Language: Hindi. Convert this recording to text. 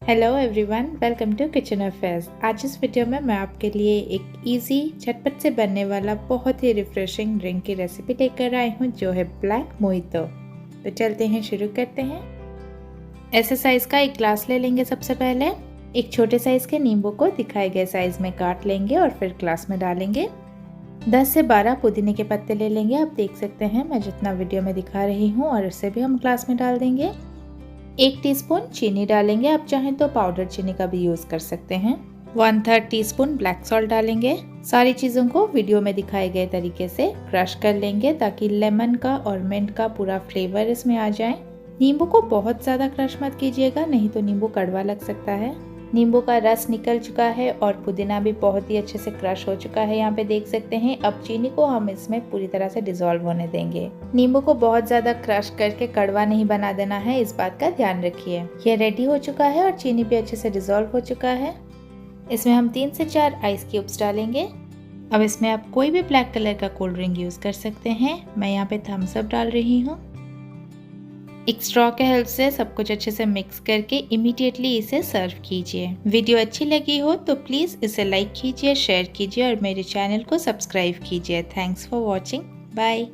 Hello everyone, welcome to kitchen affairs. आज इस वीडियो में मैं आपके लिए एक इजी झटपट से बनने वाला बहुत ही रिफ्रेशिंग ड्रिंक की रेसिपी लेकर आई हूँ जो है ब्लैक मोहितो। तो चलते हैं, शुरू करते हैं। ऐसे साइज़ का एक ग्लास ले लेंगे। सबसे पहले एक छोटे साइज़ के नींबू को दिखाए गए साइज़ में काट लेंगे और फिर ग्लास में डालेंगे। 10 से 12 पुदीने के पत्ते ले लेंगे। आप देख सकते हैं मैं जितना वीडियो में दिखा रही हूँ, और इसे भी हम ग्लास में डाल देंगे। 1 टीस्पून चीनी डालेंगे, आप चाहें तो पाउडर चीनी का भी यूज़ कर सकते हैं। 1/3 टीस्पून ब्लैक सॉल्ट डालेंगे। सारी चीज़ों को वीडियो में दिखाए गए तरीके से क्रश कर लेंगे ताकि लेमन का और मिंट का पूरा फ्लेवर इसमें आ जाए। नींबू को बहुत ज़्यादा क्रश मत कीजिएगा, नहीं तो नींबू कड़वा लग सकता है। नींबू का रस निकल चुका है और पुदीना भी बहुत ही अच्छे से क्रश हो चुका है, यहाँ पे देख सकते हैं। अब चीनी को हम इसमें पूरी तरह से डिसॉल्व होने देंगे। नींबू को बहुत ज़्यादा क्रश करके कड़वा नहीं बना देना है, इस बात का ध्यान रखिए। यह रेडी हो चुका है और चीनी भी अच्छे से डिसॉल्व हो चुका है। इसमें हम 3 से 4 आइस क्यूब्स डालेंगे। अब इसमें आप कोई भी ब्लैक कलर का कोल्ड ड्रिंक यूज़ कर सकते हैं। मैं यहाँ पे थम्सअप डाल रही हूँ। एक स्ट्रॉ के हेल्प से सब कुछ अच्छे से मिक्स करके इमीडिएटली इसे सर्व कीजिए। वीडियो अच्छी लगी हो तो प्लीज़ इसे लाइक कीजिए, शेयर कीजिए और मेरे चैनल को सब्सक्राइब कीजिए। Thanks for watching. बाय।